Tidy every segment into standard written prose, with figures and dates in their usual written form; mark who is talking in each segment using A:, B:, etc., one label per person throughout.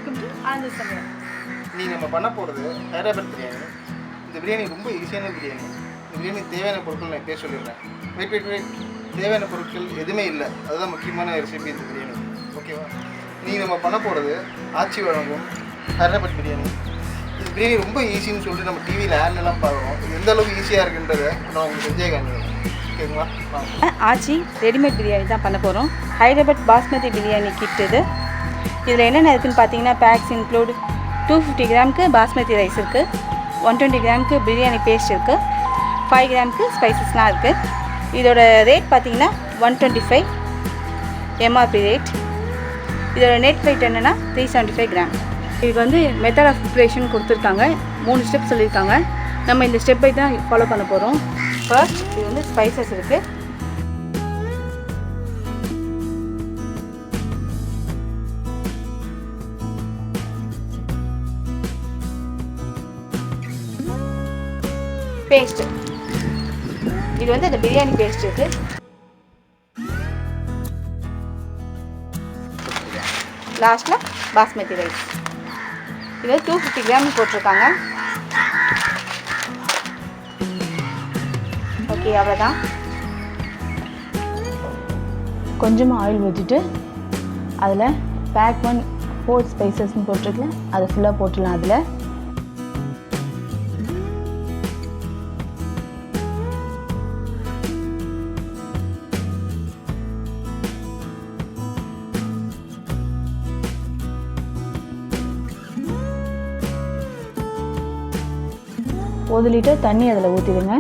A: Welcome to Alandur சமையல்.
B: நீ நம்ம பண்ண போகிறது ஹைதராபாத் பிரியாணி. இந்த பிரியாணி ரொம்ப ஈஸியான பிரியாணி. இந்த பிரியாணி தேவையான பொருட்கள் நான் பேச சொல்லிடுறேன். வெயிட் தேவையான பொருட்கள் எதுவுமே இல்லை. அதுதான் முக்கியமான ரெசிபி இந்த பிரியாணி. ஓகேவா? நீ நம்ம பண்ண போகிறது ஆச்சி வழங்கும் ஹைதராபாத் பிரியாணி. இந்த பிரியாணி ரொம்ப ஈஸின்னு சொல்லிட்டு நம்ம டிவியில் ஆட்லாம் பார்க்குறோம். இது எந்த அளவுக்கு ஈஸியாக இருக்குன்றதை நான் உங்களுக்கு செஞ்சே காமிக்கிறேன். ஓகேங்களா?
A: ஆச்சி ரெடிமேட் பிரியாணி தான் பண்ண போகிறோம். ஹைதராபாத் பாஸ்மதி பிரியாணி கிட் இது. இதில் என்னென்ன இருக்குதுன்னு பார்த்தீங்கன்னா, பேக்ஸ் இன்க்ளூட் 250 கிராமுக்கு பாஸ்மதி ரைஸ் இருக்குது, 120 கிராமுக்கு பிரியாணி பேஸ்ட் இருக்குது, 5 கிராமுக்கு ஸ்பைசஸ்லாம் இருக்குது. இதோட ரேட் பார்த்தீங்கன்னா 125 எம்ஆர்பி ரேட். இதோட நெட் வெயிட் என்னென்னா 375 கிராம். இதுக்கு வந்து மெத்தட் ஆஃப் ப்ரிப்ரேஷன் கொடுத்துருக்காங்க. 3 ஸ்டெப் சொல்லியிருக்காங்க. நம்ம இந்த ஸ்டெப்பை தான் ஃபாலோ பண்ண போகிறோம். ஃபர்ஸ்ட் இது வந்து ஸ்பைசஸ் இருக்குது. பேஸ்ட், இது வந்து அந்த பிரியாணி பேஸ்ட் இருக்குது. லாஸ்ட்டில் பாஸ்மதி ரைஸ். இது 250 கிராம் போட்டிருக்காங்க. ஓகே, அவ்வளோதான். கொஞ்சமாக ஆயில் ஊற்றிட்டு அதில் பேக் 1 4 ஸ்பைசஸ்ன்னு போட்டிருக்கல, அதை ஃபுல்லாக போட்டுடலாம். அதில் ஒரு லிட்டர் தண்ணி அதில் ஊற்றிடுங்க.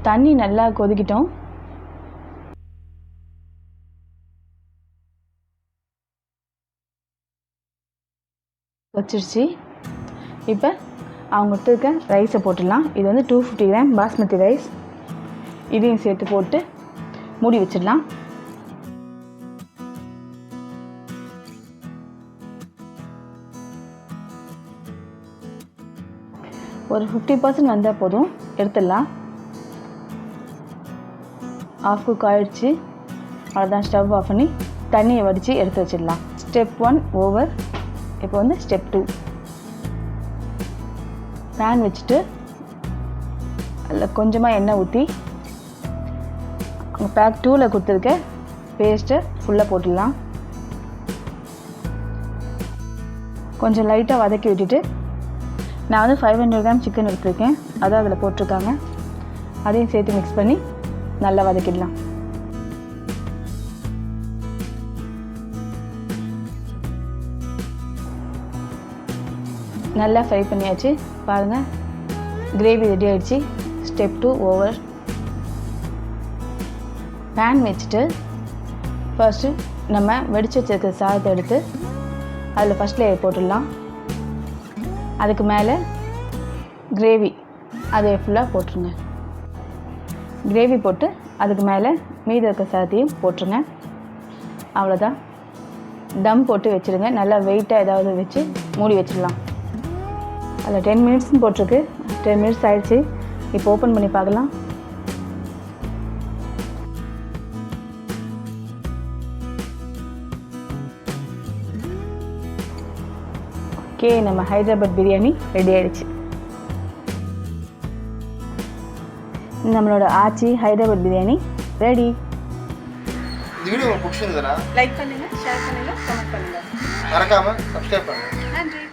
A: தண்ணி நல்லா கொதிக்கிட்டோம். வச்சிருச்சு. இப்போ அவங்க எடுத்துருக்க ரைஸை போட்டுடலாம். இது வந்து 250 கிராம் பாஸ்மதி ரைஸ். இதையும் சேர்த்து போட்டு மூடி வச்சிடலாம். ஒரு 50% வந்தால் போதும், எடுத்துடலாம். ஆஃப் குக் ஆகிடுச்சு. அவ்வளோதான். ஸ்டவ் ஆஃப் பண்ணி தண்ணியை வடித்து எடுத்து வச்சிடலாம். Step 1 over. இப்போ வந்து ஸ்டெப் 2. பேன் வச்சுட்டு அதில் கொஞ்சமாக எண்ணெய் ஊற்றி அங்கே பேக் 2ல் கொடுத்துருக்க பேஸ்ட்டை ஃபுல்லாக போட்டுடலாம். கொஞ்சம் லைட்டாக வதக்கி விட்டுட்டு, நான் வந்து 500 கிராம் சிக்கன் எடுத்துருக்கேன், அதான் அதில் போட்டிருக்காங்க. அதையும் சேர்த்து மிக்ஸ் பண்ணி நல்லா வதக்கிடலாம். நல்லா ஃப்ரை பண்ணியாச்சு. பாருங்கள், கிரேவி ரெடி ஆகிடுச்சு. Step 2 over. பேன் வச்சுட்டு ஃபர்ஸ்ட்டு நம்ம வெடிச்சு வச்சுருக்க சாதத்தை எடுத்து அதில் ஃபஸ்ட் லேயர் போட்டுடலாம். அதுக்கு மேலே கிரேவி அதை ஃபுல்லாக போட்டுருங்க. கிரேவி போட்டு அதுக்கு மேலே மீதி இருக்க சாதத்தையும் போட்டுருங்க. அவ்வளோதான். டம் போட்டு வச்சுருங்க. நல்லா வெயிட்டாக ஏதாவது வச்சு மூடி வச்சிடலாம். அதில் 10 மினிட்ஸ்னு போட்டிருக்கு. 10 மினிட்ஸ் ஆகிடுச்சு. இப்போ ஓப்பன் பண்ணி பார்க்கலாம். ஓகே, நம்ம ஹைதராபாத் பிரியாணி ரெடி ஆகிடுச்சு. நம்மளோட ஆச்சி ஹைதராபாத் பிரியாணி ரெடி.
B: இந்த வீடியோ உங்களுக்கு பிடிச்சிருந்தா
A: லைக் பண்ணுங்கள், ஷேர் பண்ணுங்கள், கமெண்ட் பண்ணுங்கள்.
B: மறக்காமல் சப்ஸ்கிரைப் பண்ணுங்கள்.
A: நன்றி.